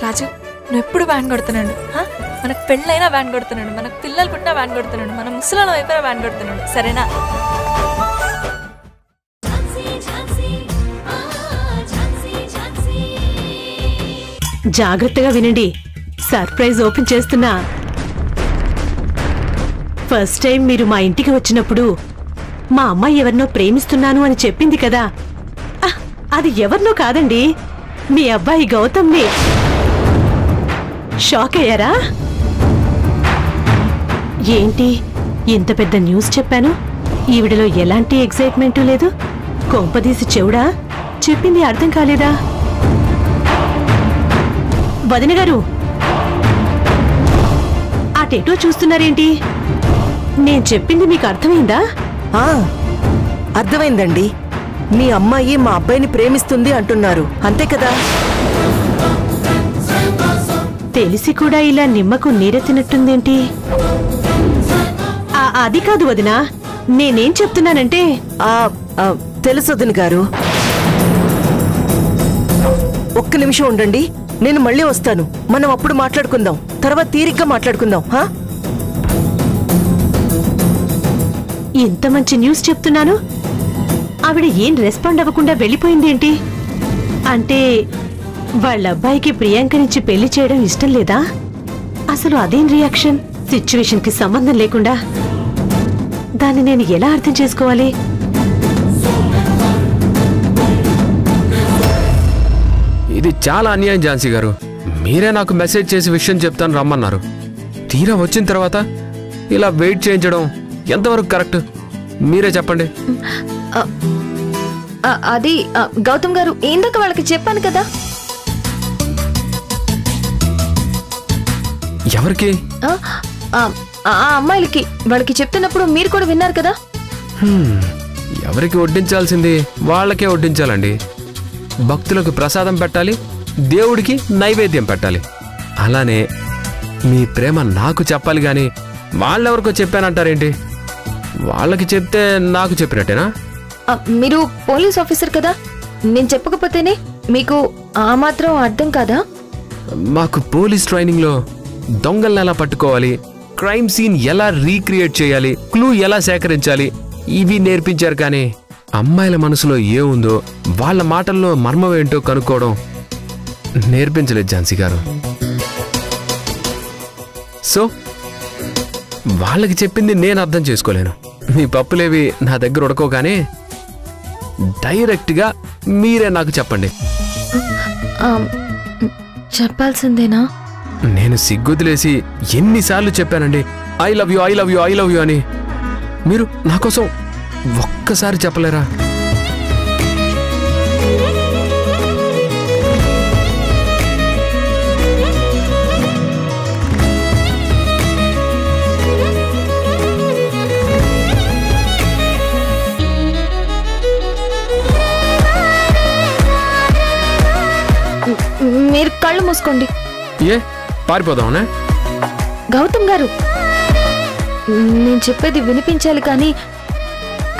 రాజు నువ్వు ఎప్పుడు వ్యాన్ కొడుతున్నాడు, మనకు పెళ్ళైనా వ్యాన్ కొడుతున్నాడు, మనకు పిల్లలు పుట్టినా వ్యాన్ కొడుతున్నాడు, మన ముసలాళ్ళ వైపున వ్యాన్ కొడుతున్నాడు, సరేనా? జాగ్రత్తగా వినండి, సర్ప్రైజ్ ఓపెన్ చేస్తున్నా. ఫస్ట్ టైం మీరు మా ఇంటికి వచ్చినప్పుడు మా అమ్మాయి ఎవరినో ప్రేమిస్తున్నాను అని చెప్పింది కదా, అది ఎవరినో కాదండి, మీ అబ్బాయి గౌతమ్ని. షాక్ అయ్యారా? ఏంటి ఇంత పెద్ద న్యూస్ చెప్పాను, ఈవిడలో ఎలాంటి ఎక్సైట్మెంటు లేదు, కొంపదీసి చెవుడా? చెప్పింది అర్థం కాలేదా? వదిన గారు అటెటో చూస్తున్నారేంటి? నేను చెప్పింది మీకు అర్థమైందా? అర్థమైందండి. మీ అమ్మాయి మా అబ్బాయిని ప్రేమిస్తుంది అంటున్నారు, అంతే కదా? తెలిసి కూడా ఇలా నిమ్మకు నీరెత్తినట్టుందేంటి? అది కాదు వదినా, నేనేం చెప్తున్నానంటే తెలుసు వదిన గారు. ఒక్క నిమిషం ఉండండి, నేను మళ్ళీ వస్తాను. మనం అప్పుడు మాట్లాడుకుందాం, తర్వాత తీరిగ్గా మాట్లాడుకుందాం. ఇంత మంచి న్యూస్ చెప్తున్నాను, ఆవిడ ఏం రెస్పాండ్ అవ్వకుండా వెళ్ళిపోయిందేంటి? అంటే వాళ్ళ అబ్బాయికి ప్రియాంకనిచ్చి పెళ్లి చేయడం ఇష్టం లేదా? అసలు అదేం రియాక్షన్? సిచ్యువేషన్ కి సంబంధం లేకుండా దాన్ని నేను ఎలా అర్థం చేసుకోవాలి? ఇది చాలా అన్యాయం ఝాన్సీ గారు. మీరే నాకు మెసేజ్ చేసి విషయం చెప్తాను రమ్మన్నారు. తీరా వచ్చిన తర్వాత ఇలా వెయిట్ చేయించడం ఎంతవరకు కరెక్ట్? మీరే చెప్పండి. అది గౌతమ్ గారు, ఇందాక వాళ్ళకి చెప్పాను కదా. ఎవరికి? అమ్మాయిలకి. వాళ్ళకి చెప్తున్నప్పుడు మీరు కూడా విన్నారు కదా. ఎవరికి వడ్డించాల్సింది వాళ్ళకే వడ్డించాలండి. భక్తులకు ప్రసాదం పెట్టాలి, దేవుడికి నైవేద్యం పెట్టాలి. అలానే మీ ప్రేమ నాకు చెప్పాలి గాని వాళ్ళెవరికో చెప్పానంటారేంటి? వాళ్ళకి చెప్తే నాకు చెప్పినట్టేనా? మీరు పోలీస్ ఆఫీసర్ కదా, నేను చెప్పకపోతేనే మీకు ఆ మాత్రం అర్థం కాదా? మాకు పోలీస్ ట్రైనింగ్ లో దొంగల్ని ఎలా పట్టుకోవాలి, క్రైమ్ సీన్ ఎలా రీక్రియేట్ చేయాలి, క్లూ ఎలా సేకరించాలి, ఇవి నేర్పించారు. కానీ అమ్మాయిల మనసులో ఏముందో, వాళ్ళ మాటల్లో మర్మం ఏంటో కనుక్కోవడం నేర్పించలేదు ఝాన్సీ గారు. సో వాళ్ళకి చెప్పింది నేను అర్థం చేసుకోలేను. మీ పప్పులేవి నా దగ్గర ఉడకోగానే డైరెక్ట్గా మీరే నాకు చెప్పండి. చెప్పాల్సిందేనా? నేను సిగ్గుదిలేసి ఎన్నిసార్లు చెప్పానండి, I love you, I love you, I love you అని. మీరు నా కోసం ఒక్కసారి చెప్పలేరా? మీరు కళ్ళు మూసుకోండి. ఏ పారిపోదామనే? గౌతమ్ గారు, నేను చెప్పేది వినిపించాలి కానీ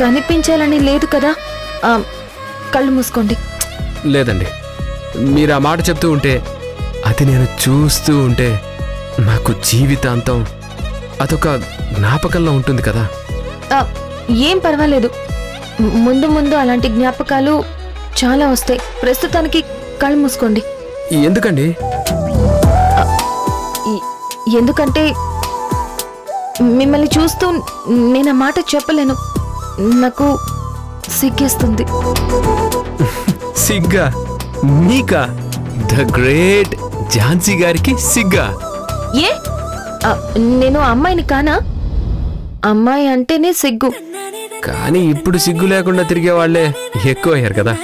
కనిపించాలని లేదు కదా. కళ్ళు మూసుకోండి. లేదండి, మీరు ఆ మాట చెప్తూ ఉంటే, అది నేను చూస్తూ ఉంటే నాకు జీవితాంతం అదొక జ్ఞాపకంలో ఉంటుంది కదా. ఏం పర్వాలేదు, ముందు ముందు అలాంటి జ్ఞాపకాలు చాలా వస్తాయి. ప్రస్తుతానికి కళ్ళు మూసుకోండి. ఎందుకండి? ఎందుకంటే మిమ్మల్ని చూస్తూ నేను ఆ మాట చెప్పలేను, నాకు సిగ్గేస్తుంది. సిగ్గా? మీకా? ద గ్రేట్ ఝాన్సీ గారికి సిగ్గా? ఏ నేను అమ్మాయిని కానా? అమ్మాయి అంటేనే సిగ్గు. కానీ ఇప్పుడు సిగ్గు లేకుండా తిరిగే వాళ్ళే ఎక్కువ అయ్యారు కదా.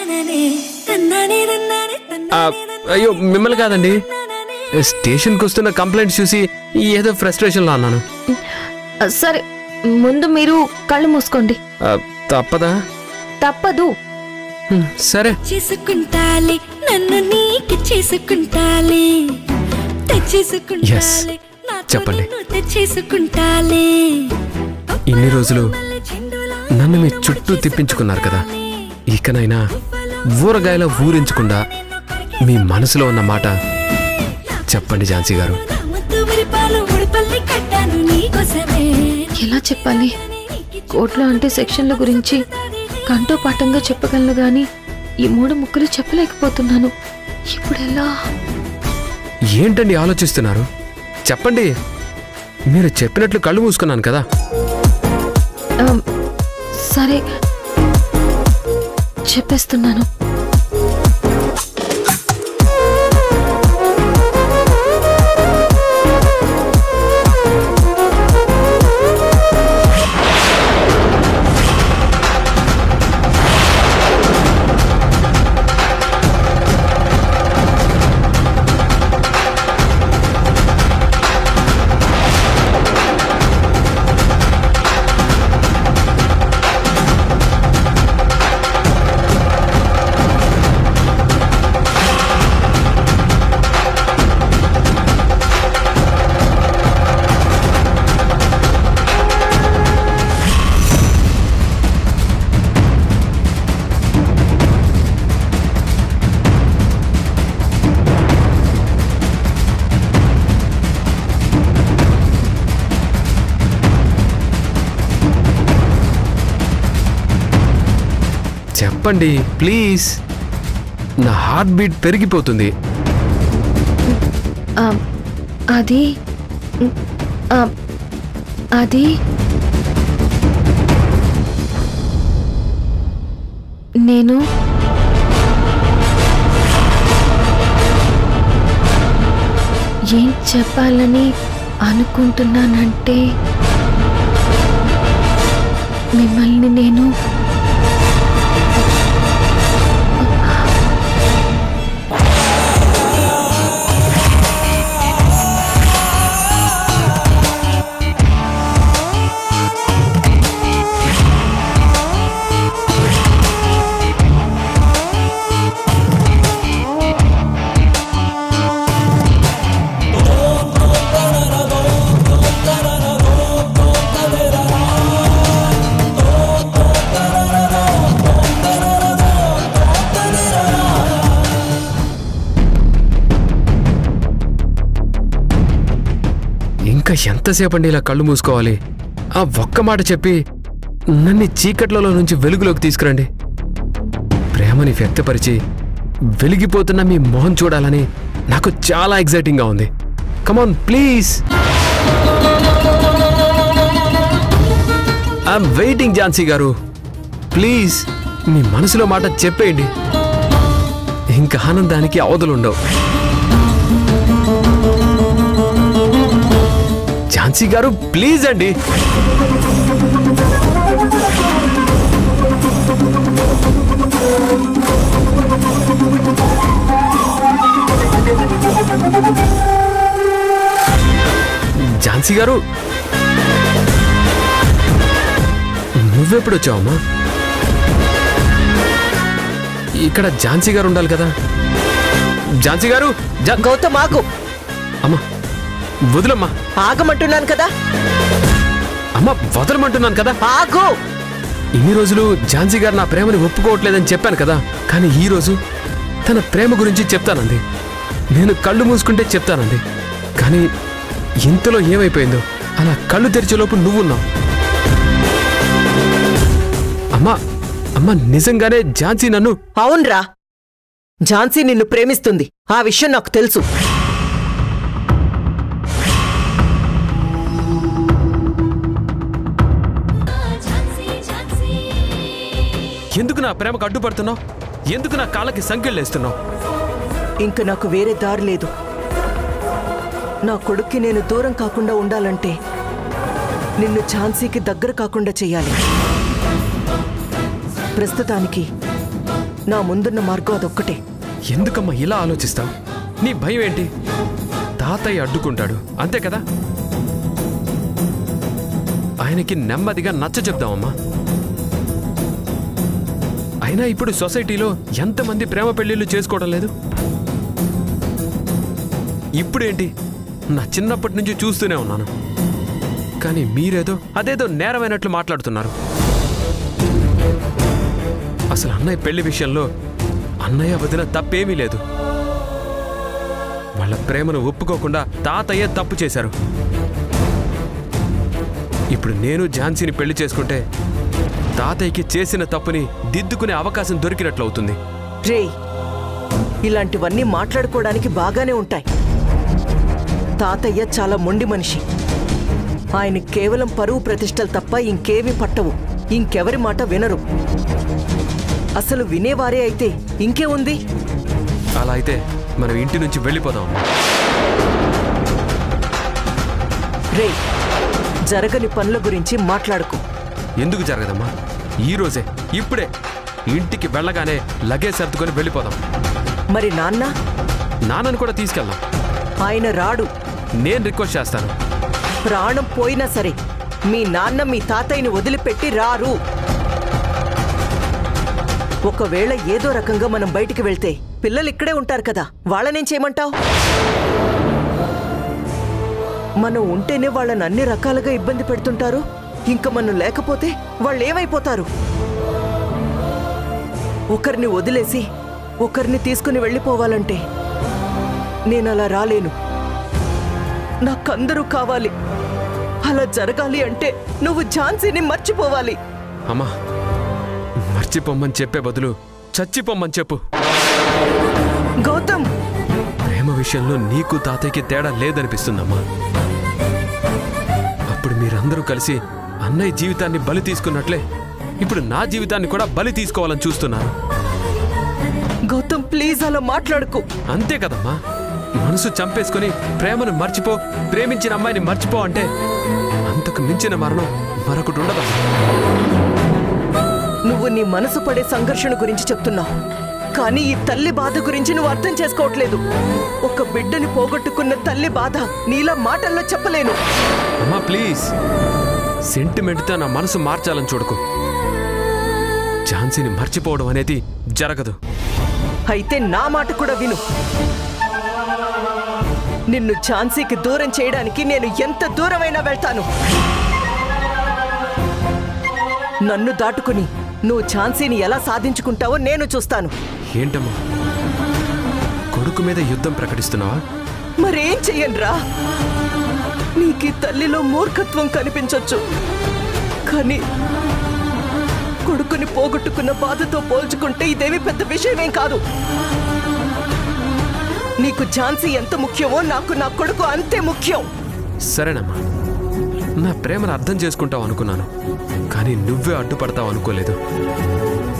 అయ్యో మిమ్మల్ని కాదండి, స్టేషన్కి వస్తున్న కంప్లైంట్స్ చూసి ఏదో ఫ్రస్ట్రేషన్లో అన్నాను. సరే, ముందు మీరు కళ్ళు మూసుకోండి. తప్పదా? తప్పదు. సరే. చేసుకుంటాలే నన్ను నీకు చేసుకుంటాలే, తెచ్చేసుకుంటాలే చెప్పండి. తెచ్చేసుకుంటాలే. ఇన్ని రోజులు నన్ను మీ చుట్టూ తిప్పించుకున్నారు కదా, ఇకనైనా ఊరగాయలో ఊరించకుండా మీ మనసులో ఉన్న మాట చెప్పండి ఝాన్సీ గారు. ఎలా చెప్పాలి? కోర్టులో అంటే సెక్షన్ల గురించి కంటో పాఠంగా చెప్పగలను గాని ఈ 3 ముక్కలు చెప్పలేకపోతున్నాను. ఇప్పుడెలా? ఏంటండి ఆలోచిస్తున్నారు? చెప్పండి. మీరు చెప్పినట్లు కళ్ళు మూసుకున్నాను కదా. సరే చెప్పేస్తున్నాను. చెప్పండి ప్లీజ్. నా హార్ట్ బీట్ పెరిగిపోతుంది. అది అది నేను ఏం చెప్పాలని అనుకుంటున్నానంటే మిమ్మల్ని నేను ఇంకా ఎంతసేపండి ఇలా కళ్ళు మూసుకోవాలి? ఆ ఒక్క మాట చెప్పి నన్ను చీకట్లలో నుంచి వెలుగులోకి తీసుకురండి. ప్రేమని వ్యక్తపరిచి వెలిగిపోతున్న మీ మొహం చూడాలని నాకు చాలా ఎక్సైటింగ్గా ఉంది. Come on please. I'm waiting Jhansi గారు. ప్లీజ్ మీ మనసులో మాట చెప్పేయండి. ఇంకా ఆనందానికి అవధులుండవు. ఝాన్సీ గారు ప్లీజ్ అండి. ఝాన్సీ గారు నువ్వెప్పుడు వచ్చావమ్మా? ఇక్కడ ఝాన్సీ గారు ఉండాలి కదా. ఝాన్సీ గారు. గౌతమ్ ఆగు. అమ్మా వదులమ్మా. ఆగమంటున్నాను కదా. అమ్మా వదలమంటున్నాను కదా. ఆగు. ఇన్ని రోజులు ఝాన్సీ గారు నా ప్రేమని ఒప్పుకోవట్లేదని చెప్పాను కదా. కానీ ఈ రోజు తన ప్రేమ గురించి చెప్తానంది. నేను కళ్ళు మూసుకుంటే చెప్తానంది. కానీ ఇంతలో ఏమైపోయిందో అలా కళ్ళు తెరిచేలోపు నువ్వున్నావు. అమ్మా అమ్మా నిజంగానే ఝాన్సీ నన్ను... అవునరా, ఝాన్సీ నిన్ను ప్రేమిస్తుంది. ఆ విషయం నాకు తెలుసు. ఎందుకు నా ప్రేమకు అడ్డుపడుతున్నావు? ఎందుకు నా కాళ్ళకి సంకెళ్ళేస్తున్నావు? ఇంక నాకు వేరే దారి లేదు. నా కొడుక్కి నేను దూరం కాకుండా ఉండాలంటే నిన్ను ఝాన్సీకి దగ్గర కాకుండా చెయ్యాలి. ప్రస్తుతానికి నా ముందున్న మార్గం అదొక్కటే. ఎందుకమ్మా ఇలా ఆలోచిస్తావు? నీ భయం ఏంటి? తాతయ్య అడ్డుకుంటాడు అంతే కదా. ఆయనకి నెమ్మదిగా నచ్చ చెప్దామమ్మా. అయినా ఇప్పుడు సొసైటీలో ఎంతమంది ప్రేమ పెళ్లిళ్ళు చేసుకోవడం లేదు? ఇప్పుడేంటి, నా చిన్నప్పటి నుంచి చూస్తూనే ఉన్నాను. కానీ మీరేదో అదేదో నేరమైనట్లు మాట్లాడుతున్నారు. అసలు అన్నయ్య పెళ్లి విషయంలో అన్నయ్య వదిన తప్పేమీ లేదు. వాళ్ళ వాళ్ళ ప్రేమను ఒప్పుకోకుండా తాతయ్య తప్పు చేశారు. ఇప్పుడు నేను ఝాన్సీని పెళ్లి చేసుకుంటే తాతయ్యకి చేసిన తప్పుని దిద్దుకునే అవకాశం దొరికినట్లవుతుంది. రేయ్, ఇలాంటివన్నీ మాట్లాడుకోవడానికి బాగానే ఉంటాయి. తాతయ్య చాలా మొండి మనిషి. ఆయన కేవలం పరువు ప్రతిష్టలు తప్ప ఇంకేమీ పట్టవు. ఇంకెవరి మాట వినరు. అసలు వినేవారే అయితే ఇంకే ఉంది. అలా అయితే మనం ఇంటి నుంచి వెళ్ళిపోదాం. రేయ్, జరగని పనుల గురించి మాట్లాడుకో. ఎందుకు జరగదమ్మా? ఈ రోజే ఇప్పుడే ఇంటికి వెళ్ళగానే లగేజ్ సర్దుకొని వెళ్ళిపోదాం. మరి నాన్నను కూడా తీసుకెళ్దాం. ఆయన రాడు. నేను రిక్వెస్ట్ చేస్తాను. ప్రాణం పోయినా సరే మీ నాన్న మీ తాతయ్యని వదిలిపెట్టి రారు. ఒకవేళ ఏదో రకంగా మనం బయటికి వెళ్తే పిల్లలు ఇక్కడే ఉంటారు కదా, వాళ్ళనేం చేయమంటావు? మనం ఉంటేనే వాళ్ళని అన్ని రకాలుగా ఇబ్బంది పెడుతుంటారు. ఇంకా మనం లేకపోతే వాళ్ళు ఏమైపోతారు? ఒకరిని వదిలేసి ఒకరిని తీసుకుని వెళ్ళిపోవాలంటే నేనలా రాలేను. నాకందరూ కావాలి. అలా జరగాలి అంటే నువ్వు ఝాన్సీని మర్చిపోవాలి. అమ్మా, మర్చిపోమ్మని చెప్పే బదులు చచ్చిపోమ్మని చెప్పు. గౌతమ్, ప్రేమ విషయంలో నీకు తాతయ్యకి తేడా లేదనిపిస్తుందమ్మా. అప్పుడు మీరందరూ కలిసి అన్నయ్య జీవితాన్ని బలి తీసుకున్నట్లే ఇప్పుడు నా జీవితాన్ని కూడా బలి తీసుకోవాలని చూస్తున్నారు. గౌతమ్ ప్లీజ్ అలా మాట్లాడుకో. అంతే కదమ్మా, మనసు చంపేసుకుని ప్రేమను మర్చిపో, ప్రేమించిన అమ్మాయిని మర్చిపో అంటే అంతకు మించిన మరణం మరొకటి ఉండదమ్మా. నువ్వు నీ మనసు పడే సంఘర్షణ గురించి చెప్తున్నావు, కానీ ఈ తల్లి బాధ గురించి నువ్వు అర్థం చేసుకోవట్లేదు. ఒక బిడ్డని పోగొట్టుకున్న తల్లి బాధ నీలా మాటల్లో చెప్పలేను. అమ్మా ప్లీజ్, సెంటిమెంట్తో నా మనసు మార్చాలని చూడకు. ఝాన్సీని మర్చిపోవడం అనేది జరగదు. అయితే నా మాట కూడా విను. నిన్ను ఝాన్సీకి దూరం చేయడానికి నేను ఎంత దూరమైనా వెళ్తాను. నన్ను దాటుకుని నువ్వు ఝాన్సీని ఎలా సాధించుకుంటావో నేను చూస్తాను. ఏంటమ్మా, కొడుకు మీద యుద్ధం ప్రకటిస్తున్నావా? మరేం చెయ్యనురా? నీకు తల్లిలో మూర్ఖత్వం కనిపించొచ్చు, కానీ కొడుకుని పోగొట్టుకున్న బాధతో పోల్చుకుంటే ఇదేమీ పెద్ద విషయమేం కాదు. నీకు ఝాన్సీ ఎంత ముఖ్యమో నాకు నా కొడుకు అంతే ముఖ్యం. సరేనమ్మా, నా ప్రేమను అర్థం చేసుకుంటావు అనుకున్నాను, కానీ నువ్వే అడ్డుపడతావు అనుకోలేదు.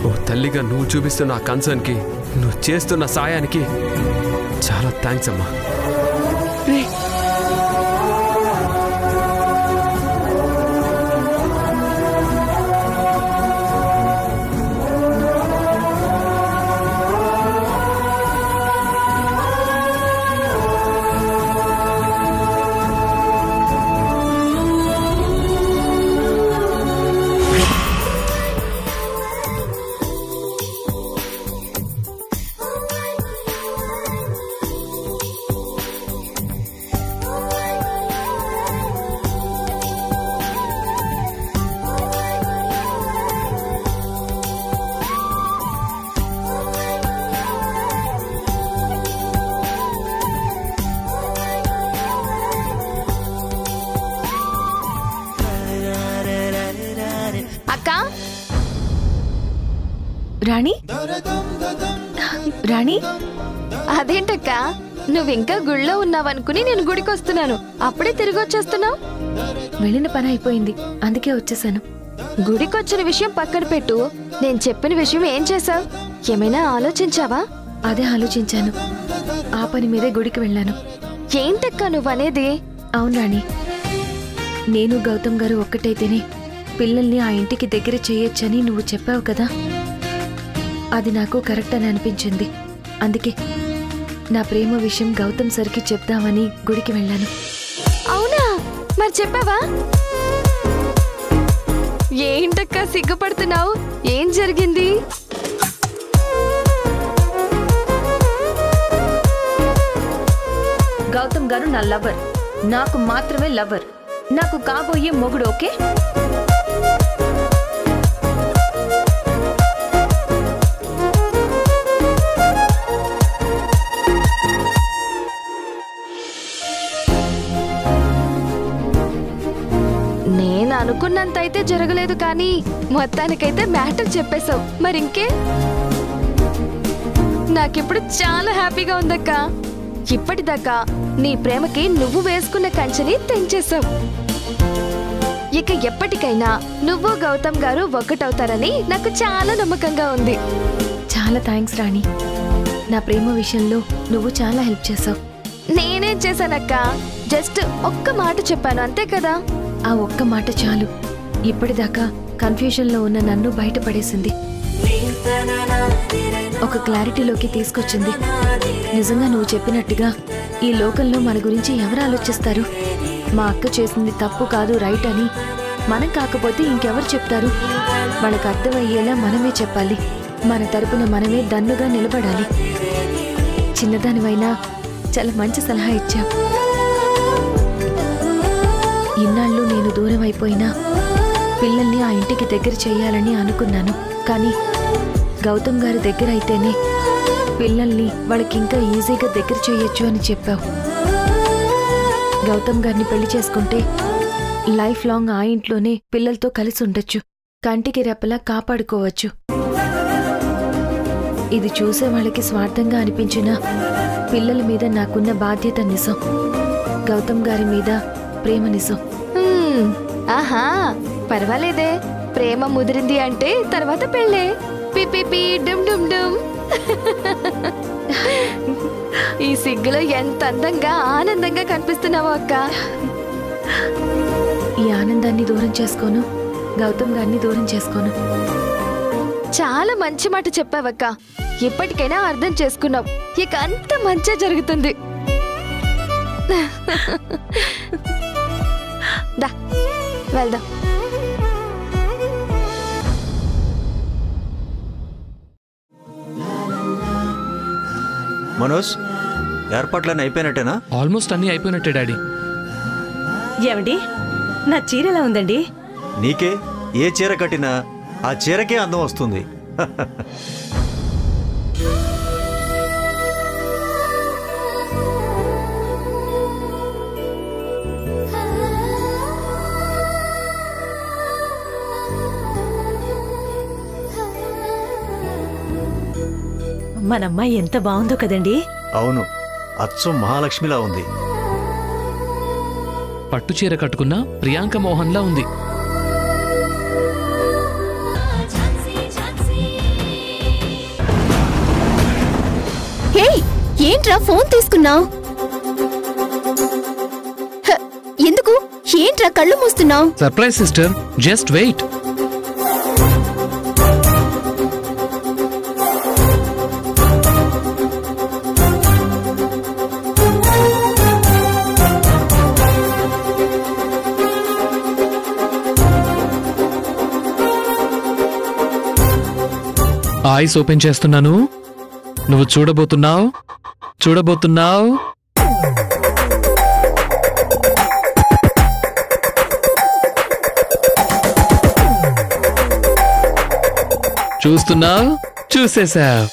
ఓ తల్లిగా నువ్వు చూపిస్తున్న ఆ కన్సర్న్కి, నువ్వు చేస్తున్న సాయానికి చాలా థ్యాంక్స్ అమ్మా. రాణి, రాణి, అదేంటక్క నువ్వింకా గుళ్ళో ఉన్నావనుకుని నేను గుడికి వస్తున్నాను, అప్పుడే తిరిగి వచ్చేస్తున్నావు. వెళ్ళిన పని అయిపోయింది, అందుకే వచ్చేసాను. గుడికి వచ్చిన విషయం పక్కన పెట్టు, నేను చెప్పిన విషయం ఏం చేసావు? ఏమైనా ఆలోచించావా? అదే ఆలోచించాను, ఆ పని మీదే గుడికి వెళ్ళాను. ఏంటక్క నువ్వనేది? అవును రాణి, నేను గౌతమ్ గారు ఒక్కటైతేనే పిల్లల్ని ఆ ఇంటికి దగ్గర చేయొచ్చని నువ్వు చెప్పావు కదా, అది నాకు కరెక్ట్ అని అనిపించింది. అందుకే నా ప్రేమ విషయం గౌతమ్ సరికి చెప్దామని గుడికి వెళ్ళాను. అవునా? మరి చెప్పావా? ఏంటక్క సిగ్గుపడుతున్నావు? ఏం జరిగింది? గౌతమ్ గారు నా లవర్, నాకు మాత్రమే లవర్, నాకు కాబోయే మొగుడు. ఓకే, అనుకున్నంత అయితే జరగలేదు కానీ మొత్తానికైతే మ్యాటర్ చెప్పేశావు. మరింకే నాకిప్పుడు చాలా హ్యాపీగా ఉందక్క. ఇప్పటిదాకా నీ ప్రేమకి నువ్వు వేసుకున్న కంచెని తెంచేశావు. ఇక ఎప్పటికైనా నువ్వు గౌతమ్ గారు ఒకటవుతారని నాకు చాలా నమ్మకంగా ఉంది. చాలా థ్యాంక్స్ రాణి. నా ప్రేమ విషయంలో నువ్వు చాలా హెల్ప్ చేసావు. నేనేం చేశానక్క? జస్ట్ ఒక్క మాట చెప్పాను అంతే కదా. ఆ ఒక్క మాట చాలు ఇప్పటిదాకా కన్ఫ్యూజన్లో ఉన్న నన్ను బయటపడేసింది. ఒక క్లారిటీలోకి తీసుకొచ్చింది. నిజంగా నువ్వు చెప్పినట్టుగా ఈ లోకంలో మన గురించి ఎవరు ఆలోచిస్తారు? మా అక్క చేసింది తప్పు కాదు, రైట్ అని మనం కాకపోతే ఇంకెవరు చెప్తారు? మనకు అర్థమయ్యేలా మనమే చెప్పాలి. మన తరపున మనమే దన్నుగా నిలబడాలి. చిన్నదానివైనా చాలా మంచి సలహా ఇచ్చావు. ఇన్నాళ్ళు నేను దూరం అయిపోయినా పిల్లల్ని ఆ ఇంటికి దగ్గర చేయాలని అనుకున్నాను. కానీ గౌతమ్ గారి దగ్గర అయితేనే పిల్లల్ని వాళ్ళకి ఇంకా ఈజీగా దగ్గర చేయొచ్చు అని చెప్పావు. గౌతమ్ గారిని పెళ్లి చేసుకుంటే లైఫ్ లాంగ్ ఆ ఇంట్లోనే పిల్లలతో కలిసి ఉండొచ్చు, కంటికి రెప్పలా కాపాడుకోవచ్చు. ఇది చూసే వాళ్ళకి స్వార్థంగా అనిపించినా పిల్లల మీద నాకున్న బాధ్యత నిజం. గౌతమ్ గారి మీద ప్రేమ నిజం. ఆహా, పర్వాలేదే. ప్రేమ ముదిరింది అంటే తర్వాత పెళ్ళే. పిపిపి డుమ్ డుమ్ డుమ్. ఈ సిగ్గులో ఎంత అందంగా ఆనందంగా కనిపిస్తున్నావో అక్క. ఈ ఆనందాన్ని దూరం చేసుకోను, గౌతమ్ గారిని దూరం చేసుకోను. చాలా మంచి మాట చెప్పావక్క. ఇప్పటికైనా అర్థం చేసుకున్నావు. ఇక అంత మంచి జరుగుతుంది. దా వెళ్దాం. మనోజ్, ఏర్పాట్లన్నీ అయిపోయినట్టేనా? ఆల్మోస్ట్ అన్నీ అయిపోయినట్టే డాడీ. ఏమండి, నా చీర ఎలా ఉందండి? నీకే ఏ చీర కట్టినా ఆ చీరకే అందం వస్తుంది. మనమ్మాయి ఎంత బాగుందో కదండి. అవును, అచ్చం మహాలక్ష్మిలా ఉంది. పట్టు చీర కట్టుకున్న ప్రియాంక మోహన్లా ఉంది. హే, ఏంట్రా ఫోన్ తీసుకున్నావు? ఎందుకు? ఏంట్రా కళ్ళు మూస్తున్నావు? Surprise sister, just wait. Eyes open చేస్తున్నాను. నువ్వు చూడబోతున్నావు. చూస్తున్నావు, చూసేశావు.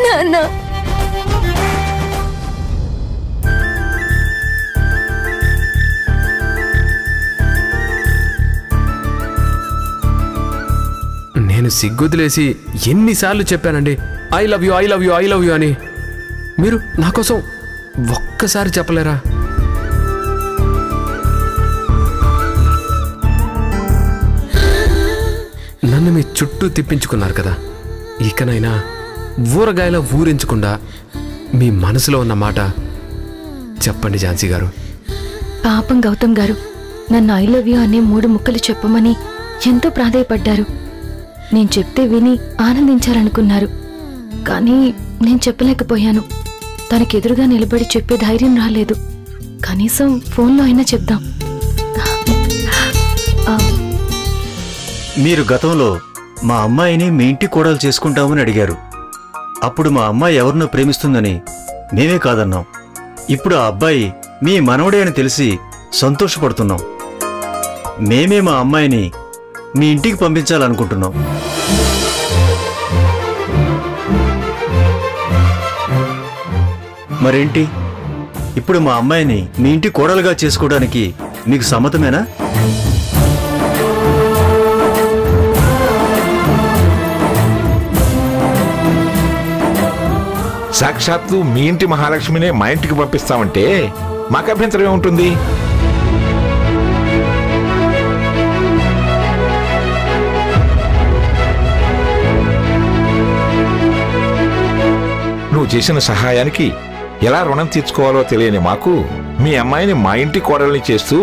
నాన్న నేను సిగ్గుదిలేసి ఎన్నిసార్లు చెప్పానండి, I love you, I love you, I love you అని. మీరు నా కోసం ఒక్కసారి చెప్పలేరా? నన్ను మీ చుట్టూ తిప్పించుకున్నారు కదా, ఇకనైనా ఊరగాయలో ఊరించకుండా మీ మనసులో ఉన్న మాట చెప్పండి ఝాన్సీ గారు. పాపం గౌతమ్ గారు, నన్ను ఐ లవ్ యూ అనే 3 ముక్కలు చెప్పమని ఎంతో ప్రాధేయపడ్డారు. నేను చెప్తే విని ఆనందించాలనుకున్నారు, కానీ నేను చెప్పలేకపోయాను. తనకెదురుగా నిలబడి చెప్పే ధైర్యం రాలేదు. కనీసం ఫోన్లో అయినా చెప్దాం. మీరు గతంలో మా అమ్మాయిని మీ ఇంటి కోడలు చేసుకుంటామని అడిగారు. అప్పుడు మా అమ్మాయి ఎవరినో ప్రేమిస్తుందని మేమే కాదన్నాం. ఇప్పుడు ఆ అబ్బాయి మీ మనవడే అని తెలిసి సంతోషపడుతున్నాం. మేమే మా అమ్మాయిని మీ ఇంటికి పంపించాలనుకుంటున్నాం. మరేంటి, ఇప్పుడు మా అమ్మాయిని మీ ఇంటి కోడలుగా చేసుకోవడానికి మీకు సమ్మతమేనా? సాక్షాత్తు మీ ఇంటి మహాలక్ష్మినే మా ఇంటికి పంపిస్తామంటే మాకు అభ్యంతరం ఏముంటుంది? నువ్వు చేసిన సహాయానికి ఎలా రుణం తీర్చుకోవాలో తెలియని మాకు మీ అమ్మాయిని మా ఇంటి కోడల్ని చేస్తూ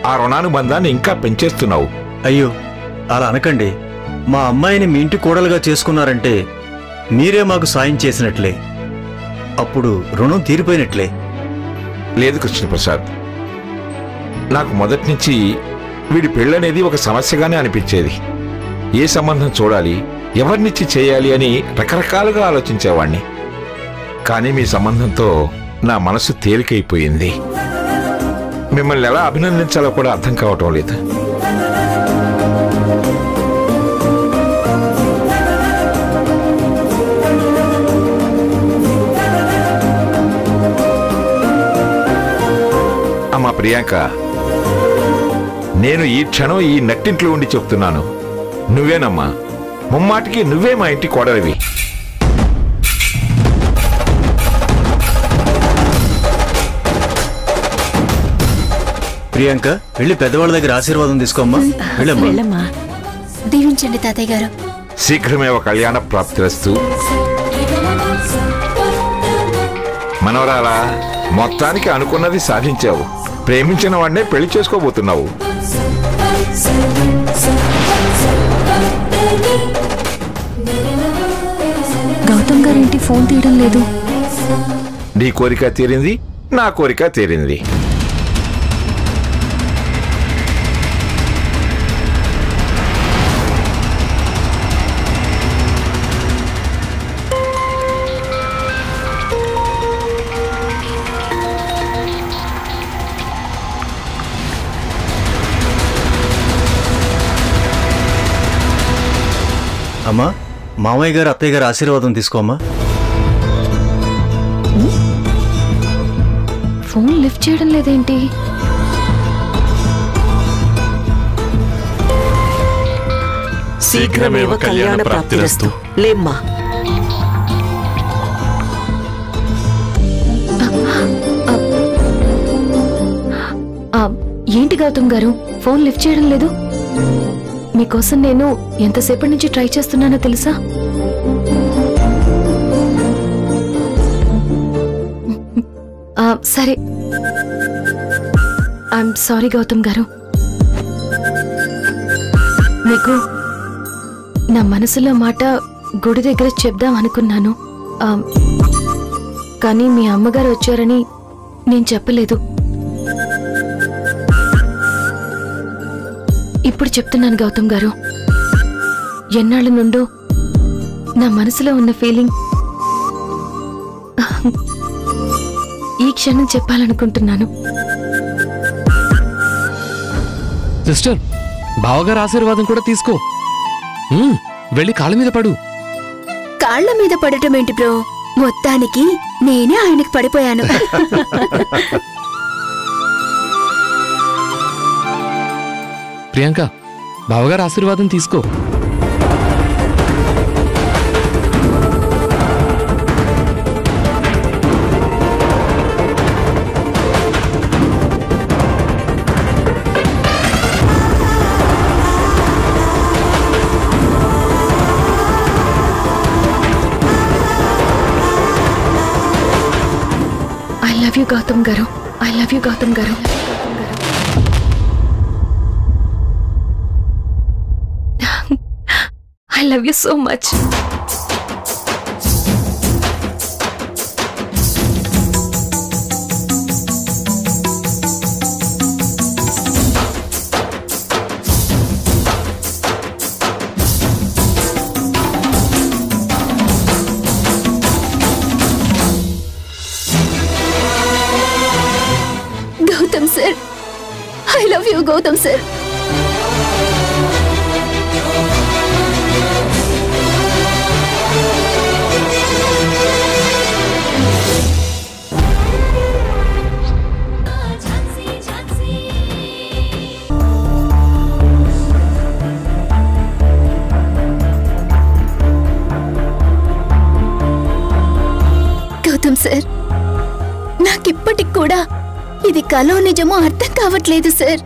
ఆ రుణానుబంధాన్ని ఇంకా పెంచేస్తున్నావు. అయ్యో, అలా అనకండి. మా అమ్మాయిని మీ ఇంటి కోడలుగా చేసుకున్నారంటే మీరే మాకు సాయం చేసినట్లే. అప్పుడు రుణం తీరిపోయినట్లే. లేదు కృష్ణప్రసాద్, నాకు మొదటి నుంచి వీడి పెళ్ళనేది ఒక సమస్యగానే అనిపించేది. ఏ సంబంధం చూడాలి, ఎవరినిచ్చి చేయాలి అని రకరకాలుగా ఆలోచించేవాణ్ణి. కానీ మీ సంబంధంతో నా మనసు తేలికైపోయింది. మిమ్మల్ని ఎలా అభినందించాలో కూడా అర్థం కావటం లేదు. అమ్మా ప్రియాంక, నేను ఈ క్షణం ఈ నట్టింట్లో ఉండి చెప్తున్నాను, నువ్వేనమ్మా, ముమ్మాటికి నువ్వే మా ఇంటి కోడలివి. ప్రియాంక, వెళ్ళి పెద్దవాళ్ళ దగ్గర ఆశీర్వాదం తీసుకోమ్మా. వెళ్ళమ్మా. దీవించండి తాతయ్య గారు. శీఘ్రమేవ కళ్యాణ ప్రాప్తిరస్తు. మనవరాలా, మొత్తానికి అనుకున్నది సాధించావు. ప్రేమించిన వాడినే పెళ్లి చేసుకోబోతున్నావు. గౌతమ్ గారేంటి ఫోన్ తీయడం లేదు? నీ కోరిక తీరింది, నా కోరిక తీరింది. అమ్మా, మామయ్య గారు అత్తయ్య గారు ఆశీర్వాదం తీసుకోమ్మా. ఫోన్ లిఫ్ట్ చేయడం లేదేంటి? శీఘ్రమేవ కళ్యాణ ప్రాప్తిరస్తు. లేమ్మా. ఏంటి గౌతమ్ గారు ఫోన్ లిఫ్ట్ చేయడం లేదు? మీకోసం నేను ఎంతసేపటి నుంచి ట్రై చేస్తున్నానో తెలుసా? సరే, ఐఎమ్ సారీ గౌతమ్ గారు. మీకు నా మనసులో మాట గుడి దగ్గర చెప్దాం అనుకున్నాను, కానీ మీ అమ్మగారు వచ్చారని నేను చెప్పలేదు. ఇప్పుడు చెప్తున్నాను గౌతమ్ గారు. ఎన్నాళ్ళ నుండో నా మనసులో ఉన్న ఫీలింగ్ ఈ క్షణం చెప్పాలనుకుంటున్నాను. సిస్టర్, బావగారు ఆశీర్వాదం కూడా తీసుకో. వెళ్ళి కాళ్ళ మీద పడు. కాళ్ల మీద పడటం ఏంటి బ్రో? మొత్తానికి నేనే ఆయనకి పడిపోయాను. ప్రియాంక, బావగారు ఆశీర్వాదం తీసుకో. ఐ లవ్ యూ గౌతమ్ గారు. ఐ లవ్ యూ గౌతమ్ గారు. I love you so much. Gautam sir, I love you Gautam sir. Gautam sir, నాకిప్పటికి కూడా ఇది కలో నిజమో అర్థం కావట్లేదు సార్.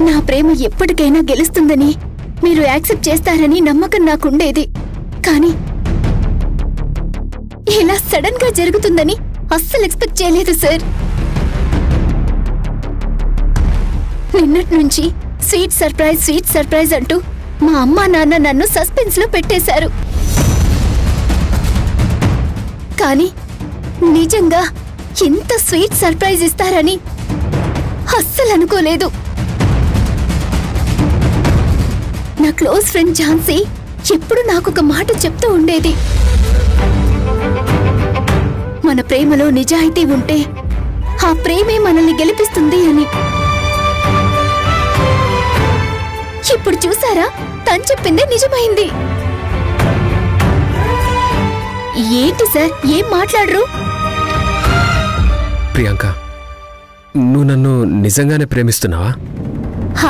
నా ప్రేమ ఎప్పటికైనా గెలుస్తుందని, మీరు యాక్సెప్ట్ చేస్తారని నమ్మకం నాకుండేది. కానీ ఇలా సడన్ గా జరుగుతుందని అస్సలు ఎక్స్పెక్ట్ చేయలేదు సార్. నిన్నటి నుంచి స్వీట్ సర్ప్రైజ్ అంటూ మా అమ్మా నాన్న నన్ను సస్పెన్స్ లో పెట్టేశారు. కానీ నిజంగా ఇంత స్వీట్ సర్ప్రైజ్ ఇస్తారని అస్సలు అనుకోలేదు. నా క్లోజ్ ఫ్రెండ్ ఝాన్సీ ఎప్పుడు నాకొక మాట చెప్తూ ఉండేది, మన ప్రేమలో నిజాయితీ ఉంటే ఆ ప్రేమే మనల్ని గెలిపిస్తుంది అని. ఇప్పుడు చూసారా, తను చెప్పిందే నిజమైంది. ఏంటి సార్, ఏం మాట్లాడరు? ప్రియాంక, నువ్వు నన్ను నిజంగానే ప్రేమిస్తున్నావా?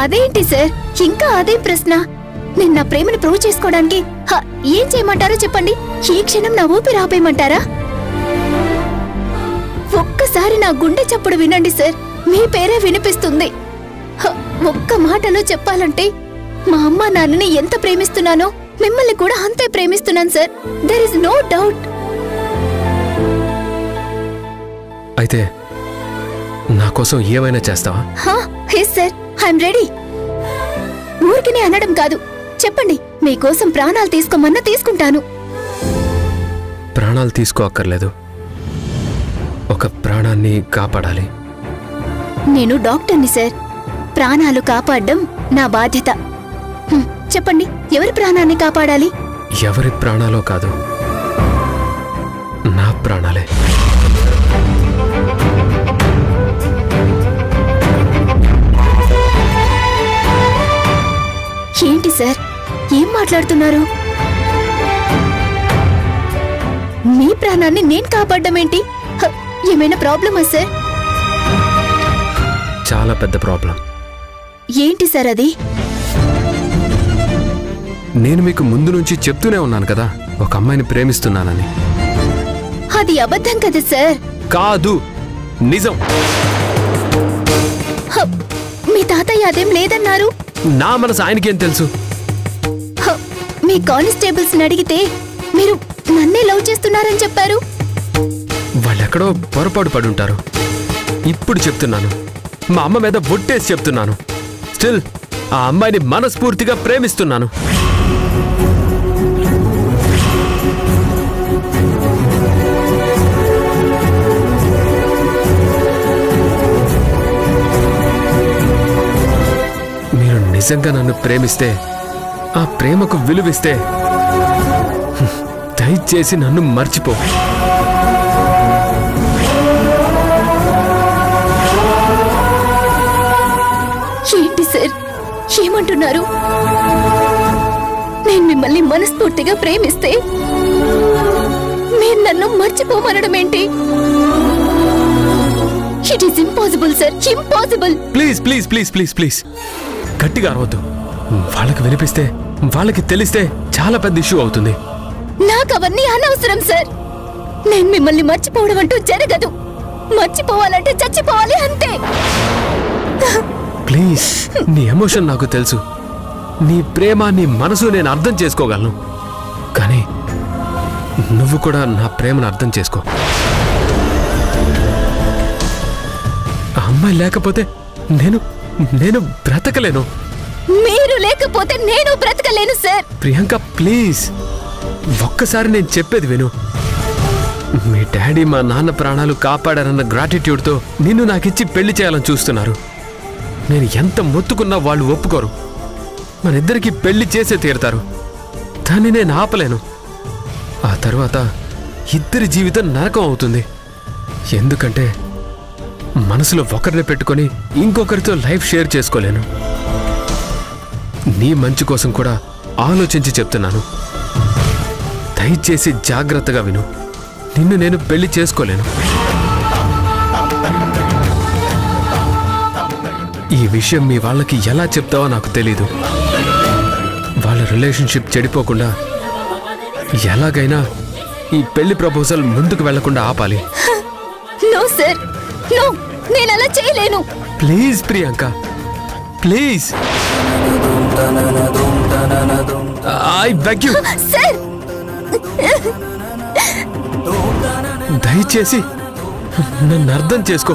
అదేంటి సార్, ఇంకా అదే ప్రశ్న? నేను నా ప్రేమను ప్రూవ్ చేసుకోవడానికి ఏం చేయమంటారో చెప్పండి. ఈ క్షణం నా ఊపిరి ఆపేయమంటారా? ఒక్కసారి నా గుండె చప్పుడు వినండి సార్, మీ పేరే వినిపిస్తుంది. ఒక్క మాటలో చెప్పాలంటే మా అమ్మ నాన్నని ఎంత ప్రేమిస్తున్నానో మిమ్మల్ని కూడా అంతే ప్రేమిస్తున్నాను sir. There is no doubt. అయితే నా కోసం ఏమైనా చేస్తావా? Yes sir, I'm ready. ఊరికినే అనడం కాదు, చెప్పండి. మీకోసం ప్రాణాలు తీసుకోమన్నా తీసుకుంటాను. ప్రాణాలు తీసుకోక్కర్లేదు, ఒక ప్రాణాన్ని కాపాడాలి. నేను డాక్టర్ని సార్, ప్రాణాలు కాపాడడం నా బాధ్యత. చెప్పండి, ఎవరి ప్రాణాన్ని కాపాడాలి? ఎవరి ప్రాణాలో కాదు, నా ప్రాణాలే. ఏంటి సార్, ఏం మాట్లాడుతున్నారు? మీ ప్రాణాన్ని నేను కాపాడడం ఏంటి? ఏమైనా ప్రాబ్లమా సార్? చాలా పెద్ద ప్రాబ్లం. ఏంటి సార్ అది? నేను మీకు ముందు నుంచి చెప్తూనే ఉన్నాను కదా, ఒక అమ్మాయిని ప్రేమిస్తున్నానని. అది అబద్ధం కదా సార్? కాదు, నిజం. మీ తాతయ్య అదేం లేదన్నారు. నా మనసు ఆయనకేం తెలుసు? మీ కానిస్టేబుల్స్ అడిగితే మీరు నన్నే లవ్ చేస్తున్నారని చెప్పారు. వాళ్ళెక్కడో పొరపాటు పడుంటారు. ఇప్పుడు చెప్తున్నాను, మా అమ్మ మీద బొట్టేసి చెప్తున్నాను. స్టిల్ ఆ అమ్మాయిని మనస్ఫూర్తిగా ప్రేమిస్తున్నాను. మీరు నిజంగా నన్ను ప్రేమిస్తే, ఆ ప్రేమకు విలువిస్తే, దయచేసి నన్ను మర్చిపో. ఏంటి సార్, ఏమంటున్నారు? మిమ్మల్ని మనస్ఫూర్తిగా ప్రేమిస్తే మీరు నన్ను మర్చిపోమనడం ఏంటి? It is impossible sir, impossible. Please please please please please గట్టిగా అరవద్దు. వాళ్ళకి వినిపిస్తే, వాళ్ళకి తెలిస్తే చాలా పెద్ద ఇష్యూ అవుతుంది. నాకు అవన్నీ అనవసరం సార్. నేను మిమ్మల్ని మర్చిపోవడం అంటూ జరగదు. మర్చిపోవాలంటే చచ్చిపోవాలి, అంతే. ప్లీజ్, నీ ఎమోషన్ నాకు తెలుసు. నీ ప్రేమ, నీ మనసు నేను అర్థం చేసుకోగలను. కానీ నువ్వు కూడా నా ప్రేమను అర్థం చేసుకో. ఆ అమ్మాయి లేకపోతే నేను నేను బ్రతకలేను. మీరు లేకపోతే నేను బ్రతకలేను సార్. ప్రియాంక ప్లీజ్, ఒక్కసారి నేను చెప్పేది విను. మీ డాడీ మా నాన్న ప్రాణాలు కాపాడారన్న గ్రాటిట్యూడ్తో నిన్ను నాకిచ్చి పెళ్లి చేయాలని చూస్తున్నారు. నేను ఎంత మొత్తుకున్నా వాళ్ళు ఒప్పుకోరు. మనిద్దరికి పెళ్లి చేసే తీరుతారు. దాన్ని నేను ఆపలేను. ఆ తర్వాత ఇద్దరి జీవితం నరకం అవుతుంది. ఎందుకంటే మనసులో ఒకరిని పెట్టుకొని ఇంకొకరితో లైఫ్ షేర్ చేసుకోలేను. నీ మంచి కోసం కూడా ఆలోచించి చెప్తున్నాను. దయచేసి జాగ్రత్తగా విను. నిన్ను నేను పెళ్లి చేసుకోలేను. ఈ విషయం మీ వాళ్ళకి ఎలా చెప్తావో నాకు తెలీదు. వాళ్ళ రిలేషన్షిప్ చెడిపోకుండా ఎలాగైనా ఈ పెళ్లి ప్రపోజల్ ముందుకు వెళ్లకుండా ఆపాలి. నో సార్, నో, నేను అలా చేయలేను. Please Priyanka, please, I beg you. Sir, దయచేసి నన్ను అర్థం చేసుకో.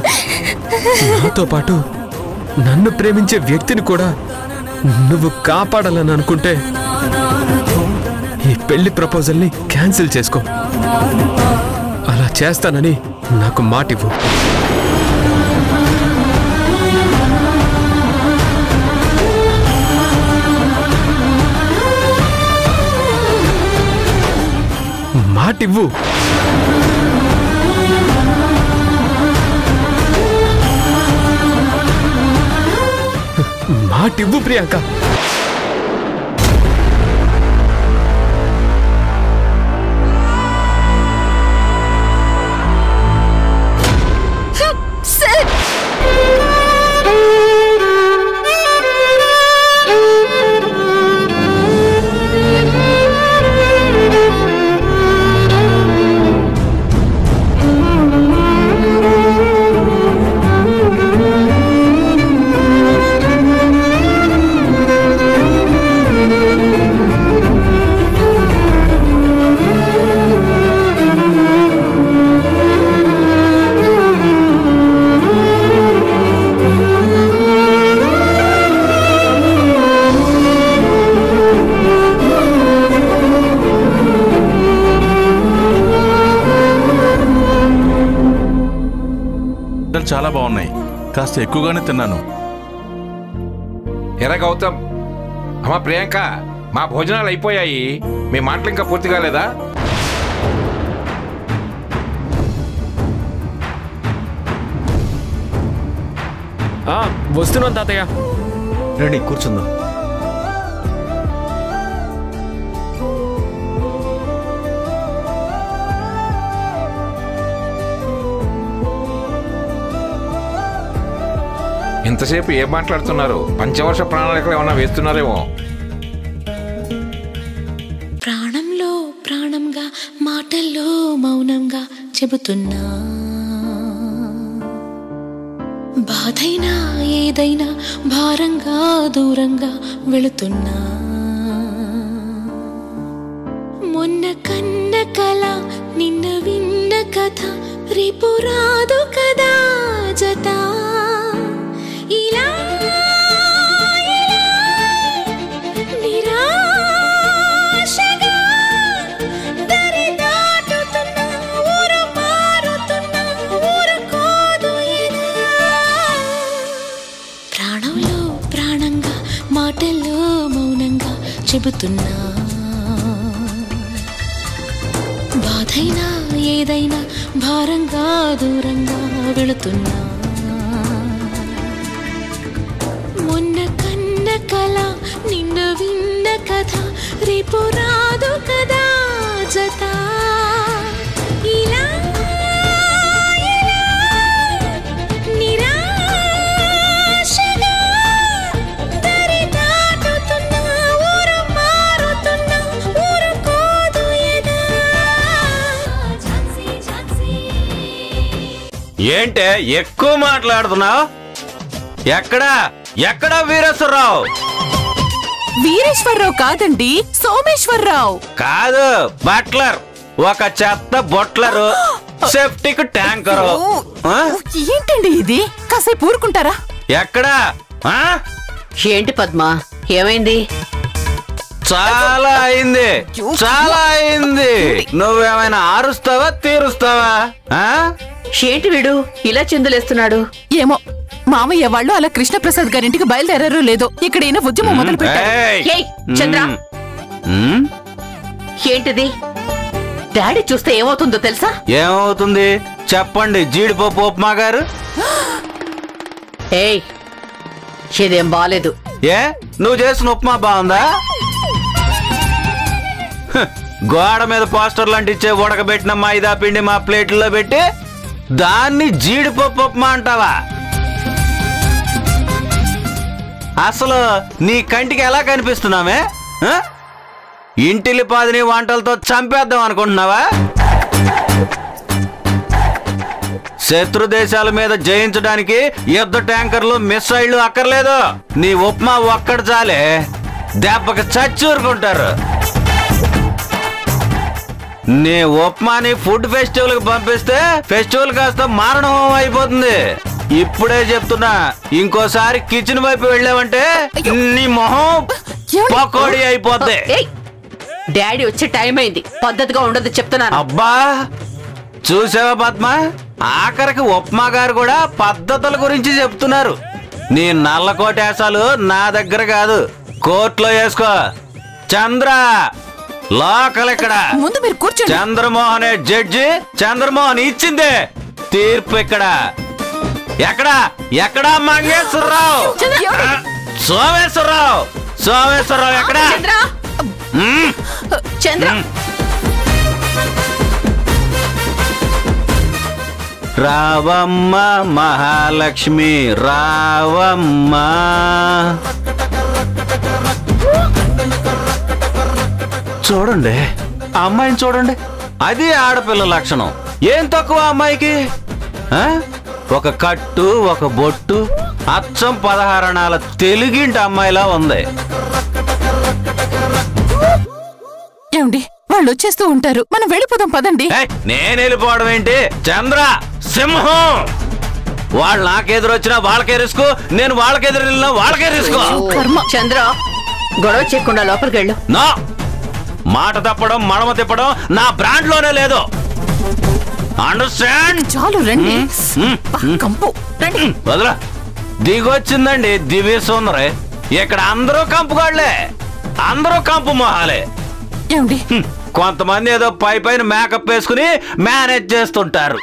నాతో పాటు నన్ను ప్రేమించే వ్యక్తిని కూడా నువ్వు కాపాడాలని అనుకుంటే ఈ పెళ్లి ప్రపోజల్ని క్యాన్సిల్ చేసుకో. అలా చేస్తానని నాకు మాటివ్వు. మాటివ్వు. మాటివ్వు ప్రియాంక. చాలా బాగున్నాయి. కాస్త ఎక్కువగానే తిన్నాను. ఎరా గౌతమ్, అమ్మా ప్రియాంక, మా భోజనాలు అయిపోయాయి. మీ మాటలు ఇంకా పూర్తి కాలేదా? వస్తున్నాను తాతయ్య. రండి కూర్చుందాం. ఇంతసేపు ఏం మాట్లాడుతున్నారు? పంచవర్ష ప్రణాళికలు ఏమన్నా వేస్తున్నారేమో. ప్రాణంలో ప్రాణంగా, మాటల్లో మౌనంగా చెబుతున్నా, బాధైనా ఏదైనా భారంగా దూరంగా వెళుతున్నా. మొన్న కన్న కల, నిన్న విన్న కథ, రేపు రాదు కదా జత. ఇలా నిరాశగా దరి దాటుతున్నా, ఊరు మారుతున్నా, ఊరుకోదు ఎదా. ప్రాణంలో ప్రాణంగా, మాటల్లో మౌనంగా చెబుతున్నా, బాధైనా ఏదైనా భారంగా దూరంగా వెళుతున్నా. మొన్న కన్న కల, నిన్న విన్న కథ, రేపు రాదు కదా జత ఇలా నిరాశగా దరి దాటుతున్నా ఊరు మారుతున్నా ఊరుకోదు ఎదా ఏంటే ఎక్కువ మాట్లాడుతున్నావు? ఎక్కడా వీరేశ్వరరావు? వీరేశ్వరరావు కాదండి, సోమేశ్వరరావు. కాదు, బట్లర్. ఒక చెత్త బొట్లరు, సెప్టిక్ ట్యాంకరు. ఏంటండి ఇది? కాసేపు ఊరుకుంటారా? ఎక్కడా? ఏంటి పద్మ, ఏమైంది? చాలా అయింది, చాలా అయింది. నువ్వేమైనా ఆరుస్తావా తీరుస్తావా? ఏంటి వీడు ఇలా చిందులేస్తున్నాడు? ఏమో, మామయ్య వాళ్ళు అలా కృష్ణప్రసాద్ గారింటికి బయలుదేరారో లేదో ఇక్కడ ఈయన ఉద్యమం మొదలు పెట్టారు. చంద్ర, ఏంటిది? డాడీ చూస్తే ఏమవుతుందో తెలుసా? ఏమవుతుంది చెప్పండి జీడిపప్పు ఉప్మా గారు. ఏయ్, ఇదేం బాలేదు. ఏ, నువ్వు చేసిన ఉప్మా బాగుందా? గోడ మీద పోస్టర్లు అంటించే ఉడకబెట్టిన మైదా పిండి మా ప్లేట్లో పెట్టి దాన్ని జీడిపప్పు ఉప్మా అంటావా? అసలు నీ కంటికి ఎలా కనిపిస్తున్నామే? ఇంటిల్లిపాదిని వంటలతో చంపేద్దాం అనుకుంటున్నావా? శత్రు దేశాల మీద జయించడానికి యుద్ధ ట్యాంకర్లు మిస్సైళ్లు అక్కర్లేదు. నీ ఉప్మా ఒక్కడు చాలే, దెబ్బకి చచ్చూరుకుంటారు. నీ ఉప్మాని ఫుడ్ ఫెస్టివల్ కి పంపిస్తే ఫెస్టివల్ కాస్త మారణహోమం అయిపోతుంది. ఇప్పుడే చెప్తున్నా, ఇంకోసారి కిచెన్ వైపు వెళ్ళావంటే నీ మొహం పకోడీ అయిపోద్ది. డాడీ వచ్చే టైం అయింది, పద్ధతిగా ఉండదు చెప్తున్నాను. అబ్బా, చూసావా పద్మ, ఆఖరికి ఉప్మా గారు కూడా పద్ధతుల గురించి చెప్తున్నారు. నీ నల్లకోటేసాలు నా దగ్గర కాదు, కోర్టులో వేసుకో. చంద్ర లోకల్ ఇక్కడ. ముందు మీరు కూర్చోండి. చంద్రమోహనే జడ్జి, చంద్రమోహన్ ఇచ్చిందే తీర్పు ఇక్కడ. ఎక్కడా మంగేశ్వరరావు? సోమేశ్వరరావు ఎక్కడా? చంద్ర, రావమ్మ మహాలక్ష్మి రావమ్మ. చూడండి అమ్మాయిని చూడండి, అది ఆడపిల్ల లక్షణం. ఏం తక్కువ అమ్మాయికి? ఒక కట్టు, ఒక బొట్టు, అచ్చం 16 అణాల తెలుగింటి అమ్మాయిలా ఉంది. ఏమండి, వాళ్ళు వచ్చేస్తూ ఉంటారు, మనం వెళ్ళిపోదాం పదండి. నేను వెళ్ళిపోవడం ఏంటి? చంద్ర సింహం, వాళ్ళు నాకెదురొచ్చినా వాళ్ళకే రిస్క్, నేను వాళ్ళకెదురు వెళ్ళినా వాళ్ళకే రిస్క్. చంద్ర, గొడవ చేయకుండా లోపలికి వెళ్ళు. నా మాట తప్పడం, మడమ తిప్పడం నా బ్రాండ్ లోనే లేదు. అండర్స్టాండ్? చాలు రండి. కంపు వదలా. దిగొచ్చిందండి దివ్య సుందరి. ఇక్కడ అందరూ కంపుగాళ్లే, అందరూ కంపు మొహాలే. కొంతమంది ఏదో పైన మేకప్ వేసుకుని మేనేజ్ చేస్తుంటారు.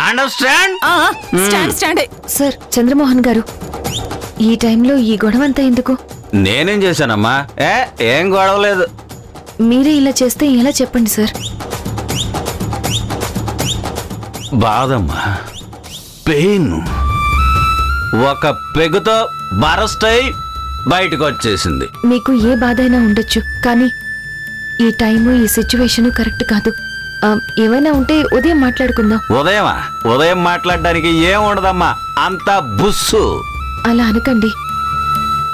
అండర్స్టాండ్? సార్, చంద్రమోహన్ గారు, ఈ టైంలో ఈ గొడవ అంతా ఎందుకు? నేనేం చేశానమ్మా? ఏం గొడవ లేదు. మీరే ఇలా చేస్తే ఎలా చెప్పండి సార్? బాధమ్మా, పెయిన్ ఒక పెగుతో బరస్ట్ అయి బయటకు వచ్చేసింది. మీకు ఏ బాధ అయినా ఉండొచ్చు, కానీ ఈ టైము, ఈ సిచ్యువేషన్ కరెక్ట్ కాదు. ఏమైనా ఉంటే ఉదయం మాట్లాడుకుందాం. ఉదయం మాట్లాడడానికి ఏం ఉండదమ్మా, అంతా బుస్సు. అలా అనకండి,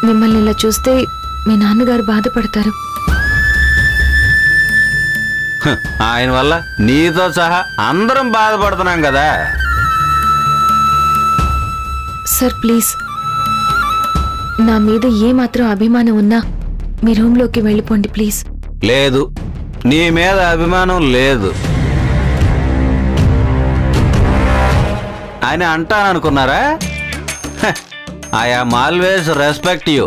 మిమ్మల్ని ఇలా చూస్తే మీ నాన్నగారు బాధపడతారు. ఆయన వల్ల నీతో సహా అందరం బాధపడుతున్నాం కదా. సార్ ప్లీజ్, నా మీద ఏ మాత్రం అభిమానం ఉన్నా మీ రూమ్లోకి వెళ్ళిపోండి ప్లీజ్. లేదు, నీ మీద అభిమానం లేదు అని అంటాననుకున్నారా? I am always respect you.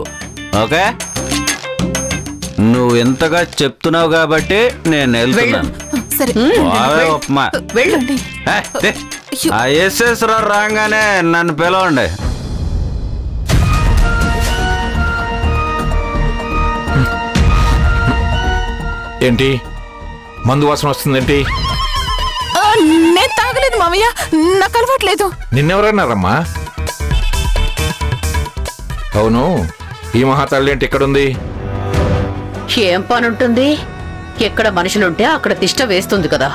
Okay, నువ్వు ఎంతగా చెప్తున్నావు కాబట్టి నేను వెళ్తున్నాను. ఉప్మా ఎస్ఎస్ రాగానే నన్ను పిలవండి. ఏంటి మందు వాసన వస్తుందేంటి? నేను తాగలేదు మావయ్య, నాకు అలవాట్లేదు. నిన్నెవరన్నారమ్మా? అవును, ఈ మహాతల్లి ఏంటి ఎక్కడుంది? ఏం పనుంటుంది? ఎక్కడ మనుషులుంటే అక్కడ తిష్ట వేస్తుంది కదా.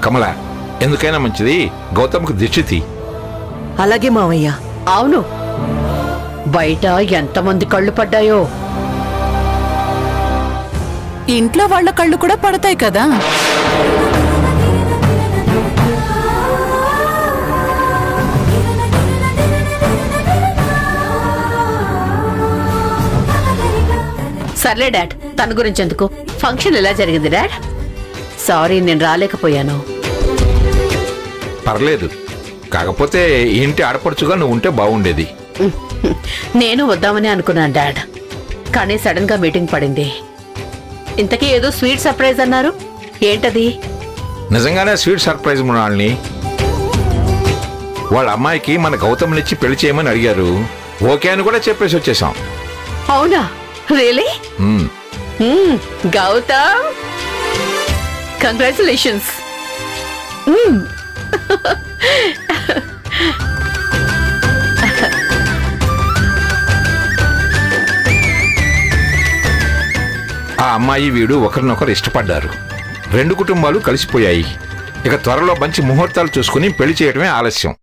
కమల, ఎందుకైనా మంచిది గౌతమ్కి దిష్టి తీ. అలాగే మావయ్య. అవును, బయట ఎంతమంది కళ్ళు పడ్డాయో. ఇంట్లో వాళ్ళ కళ్ళు కూడా పడతాయి కదా. సర్లే డాడ్, తన గురించి ఎందుకు? ఫంక్షన్ ఎలా జరిగింది డాడ్? సారీ, నేను రాలేకపోయాను. పర్లేదు, కాకపోతే ఇంటి ఆడపడుచుగా నువ్వు ఉంటే బాగుండేది. నేను వద్దామని అనుకున్నాను డాడ్, కానీ సడన్ గా మీటింగ్ పడింది. ఇంతకీ ఏదో స్వీట్ సర్ప్రైజ్ అన్నారు, ఏంటది? నిజంగానే స్వీట్ సర్ప్రైజ్ మృణాల్ని. వాళ్ళ అమ్మాయికి మన గౌతమ్నిచ్చి పెళ్లి చేయమని అడిగారు. ఓకే అని కూడా చెప్పేసి వచ్చేసాం. అవునా? రియలీ? గౌతమ్, కంగ్రాచులేషన్స్. ఆ అమ్మాయి వీడు ఒకరినొకరు ఇష్టపడ్డారు. 2 కుటుంబాలు కలిసిపోయాయి. ఇక త్వరలో మంచి ముహూర్తాలు చూసుకుని పెళ్లి చేయడమే ఆలస్యం.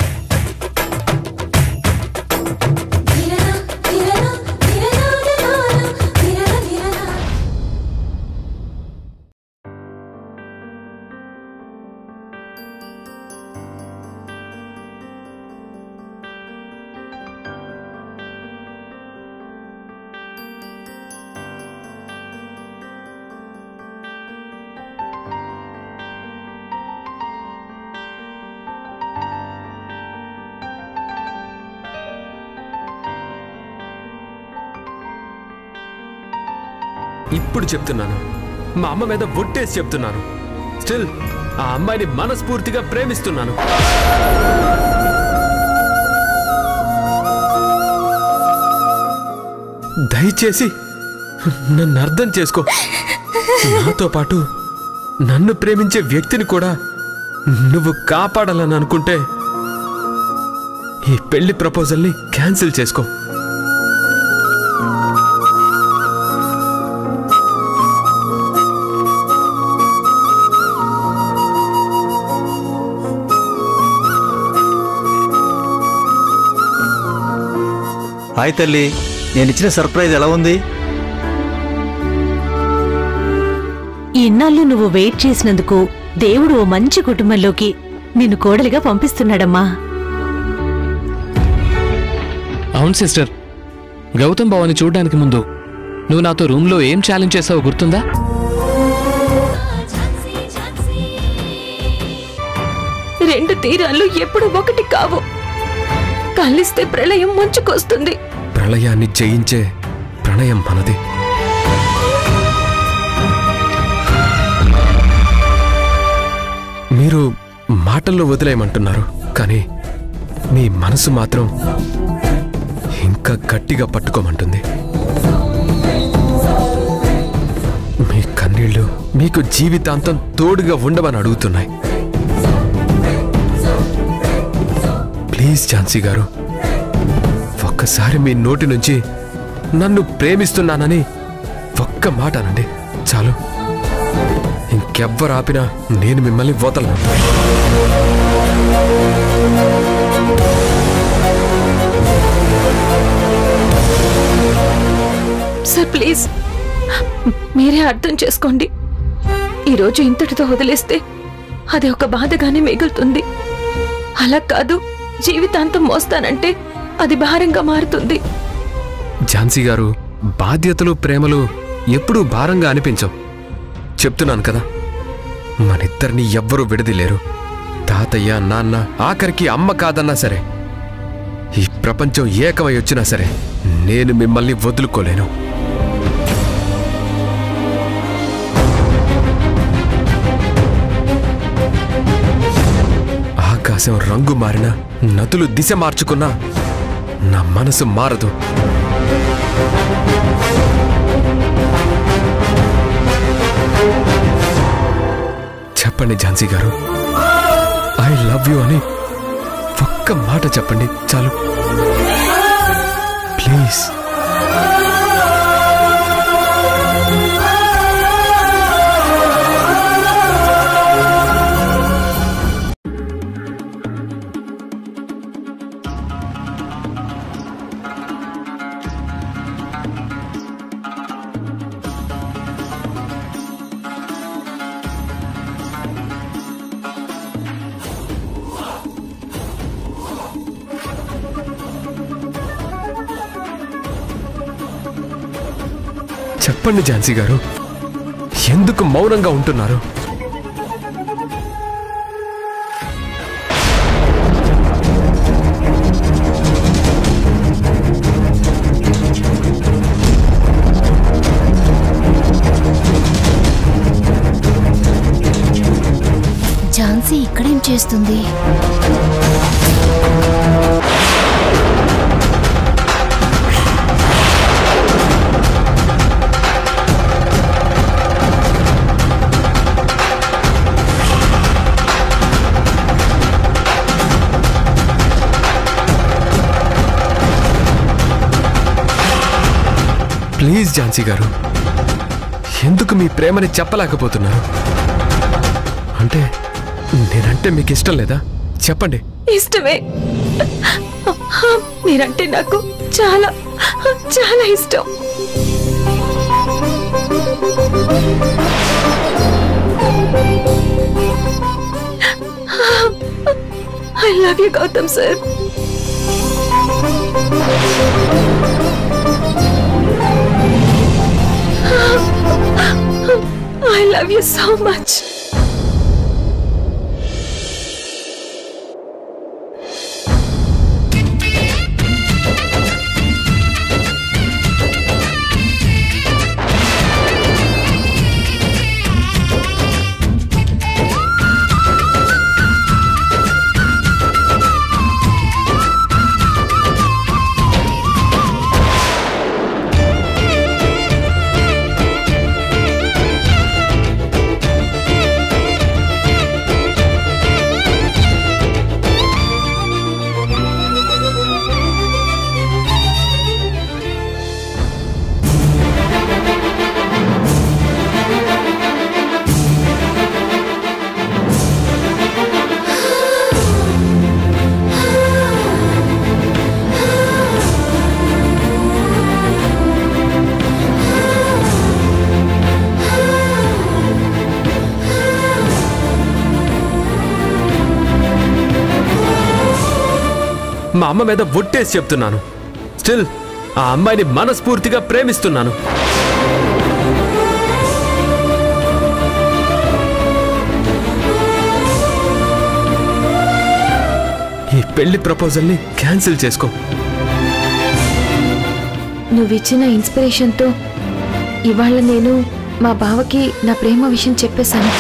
ఇప్పుడు చెప్తున్నాను, మా అమ్మ మీద ఒట్టేసి చెప్తున్నాను, స్టిల్ ఆ అమ్మాయిని మనస్ఫూర్తిగా ప్రేమిస్తున్నాను. దయచేసి నన్ను అర్థం చేసుకో. నాతో పాటు నన్ను ప్రేమించే వ్యక్తిని కూడా నువ్వు కాపాడాలని అనుకుంటే ఈ పెళ్లి ప్రపోజల్ని క్యాన్సిల్ చేసుకో. హాయ్ తల్లి, నేనిచ్చిన సర్ప్రైజ్ ఎలా ఉంది? ఇన్నాళ్ళు నువ్వు వెయిట్ చేసినందుకు దేవుడు ఓ మంచి కుటుంబంలోకి నిన్ను కోడలిగా పంపిస్తున్నాడమ్మా. అవును సిస్టర్, గౌతమ్ బావని చూడ్డానికి ముందు నువ్వు నాతో రూమ్లో ఏం ఛాలెంజ్ చేసావో గుర్తుందా? రెండు తీరాలు ఎప్పుడు ఒకటి కావు, కలిస్తే ప్రళయం ముంచుకొస్తుంది. ప్రళయాన్ని జయించే ప్రణయం మనది. మీరు మాటల్లో వదిలేయమంటున్నారు, కానీ మీ మనసు మాత్రం ఇంకా గట్టిగా పట్టుకోమంటుంది. మీ కన్నీళ్లు మీకు జీవితాంతం తోడుగా ఉండమని అడుగుతున్నాయి. ప్లీజ్ ఝాన్సీ గారు, ఒక్కసారి మీ నోటి నుంచి నన్ను ప్రేమిస్తున్నానని ఒక్క మాట అనండి చాలు. ఇంకెవ్వరు ఆపినా నేను మిమ్మల్ని వదలను. సార్ ప్లీజ్, మీరే అర్థం చేసుకోండి. ఈరోజు ఇంతటితో వదిలేస్తే అది ఒక బాధగానే మిగులుతుంది. అలా కాదు, జీవితాంతం మోస్తానంటే అది భారంగా మారుతుంది. ఝాన్సీ గారు, బాధ్యతలు ప్రేమలు ఎప్పుడూ భారంగా అనిపించవు. చెప్తున్నాను కదా, మనిద్దరిని ఎవ్వరూ విడదలేరు. తాతయ్య, నాన్న, ఆఖరికి అమ్మ కాదన్నా సరే ఈ ప్రపంచం ఏకమై వచ్చినా సరే నేను మిమ్మల్ని వదులుకోలేను. ఆకాశం రంగు మారినా, నదులు దిశ మార్చుకున్నా నా మనసు మారదు. చెప్పండి ఝాన్సీ గారు, ఐ లవ్ యూ అని ఒక్క మాట చెప్పండి చాలు, ప్లీజ్. చెప్పండి ఝాన్సీ గారు, ఎందుకు మౌనంగా ఉంటున్నారు? ఝాన్సీ ఇక్కడేం చేస్తుంది? ప్లీజ్ ఝాన్సీ గారు, ఎందుకు మీ ప్రేమని చెప్పలేకపోతున్నారు? అంటే నేనంటే మీకు ఇష్టం లేదా? చెప్పండి. ఇష్టమే, మీరంటే నాకు చాలా చాలా ఇష్టం. I love you Gautam sir. I love you so much. మా అమ్మ మీద ఒట్టేసి చెప్తున్నాను, స్టిల్ ఆ అమ్మాయిని మనస్ఫూర్తిగా ప్రేమిస్తున్నాను. ఈ పెళ్లి ప్రపోజల్ని క్యాన్సిల్ చేసుకో. నువ్విచ్చిన ఇన్స్పిరేషన్తో ఇవాళ నేను మా బావకి నా ప్రేమ విషయం చెప్పేశాను.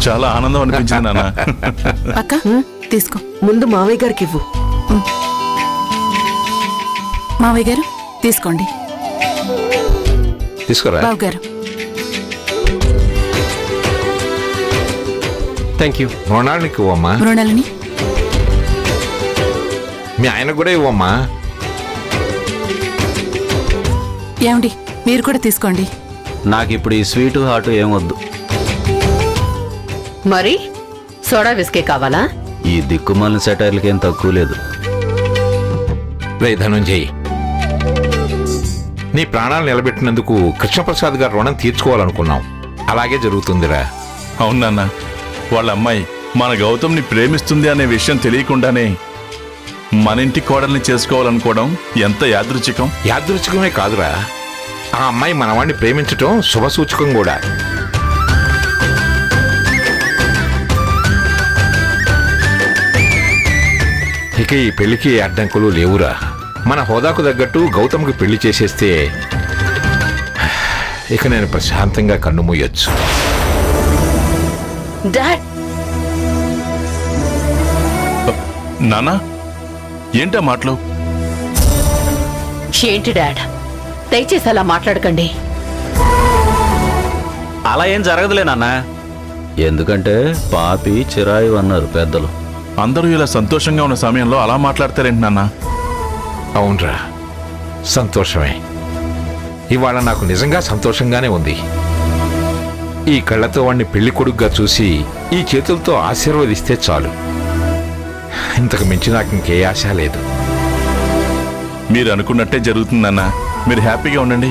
చాలా ఆనందం అనిపించింది నాన్న. అక్క తీసుకో. ముందు మావయ్య గారికి ఇవ్వు. మావయ్య గారు తీసుకోండి. తీసుకురా బావు గారు. Thank you. మృణాళికి ఇవ్వమ్మా. మృణాలిని మీ ఆయన కూడా ఇవ్వమ్మా. ఏమండి మీరు కూడా తీసుకోండి. నాకు ఇప్పుడు ఈ స్వీటు హాటు ఏమొద్దు. మరి సోడా విస్కీ కావాలా? ఈ దిక్కుమాలిన సెటైర్లకేం తక్కువ లేదు. రే ధనుంజయ్, నీ ప్రాణాలు నిలబెట్టినందుకు కృష్ణప్రసాద్ గారు రుణం తీర్చుకోవాలనుకున్నాం. అలాగే జరుగుతుందిరా. అవునన్నా, వాళ్ళ అమ్మాయి మన గౌతమ్ని ప్రేమిస్తుంది అనే విషయం తెలియకుండానే మన ఇంటి కోడల్ని చేసుకోవాలనుకోవడం ఎంత యాదృచ్ఛికం. యాదృచ్ఛికమే కాదురా, ఆ అమ్మాయి మనవాణ్ణి ప్రేమించటం శుభసూచకం కూడా. ఇక ఈ పెళ్లికి అడ్డంకులు లేవురా. మన హోదాకు తగ్గట్టు గౌతమ్కి పెళ్లి చేసేస్తే ఇక నేను ప్రశాంతంగా కన్ను మూయొచ్చు. డాడ్, నానా ఏంటా మాటలు? ఏంటి డాడ్, దయచేసి అలా మాట్లాడకండి. అలా ఏం జరగదులే నాన్న. ఎందుకంటే పాపి చిరాయి అన్నారు పెద్దలు. అందరూ ఇలా సంతోషంగా ఉన్న సమయంలో అలా మాట్లాడతారేంటి నాన్న? అవునరా, సంతోషమే. ఇవాళ నాకు నిజంగా సంతోషంగానే ఉంది. ఈ కళ్ళతో వాణ్ణి పెళ్లి కొడుకుగా చూసి ఈ చేతులతో ఆశీర్వదిస్తే చాలు. ఇంతకు మించి నాకు ఇంకే ఆశ లేదు. మీరు అనుకున్నట్టే జరుగుతుందన్నా. మీరు హ్యాపీగా ఉండండి.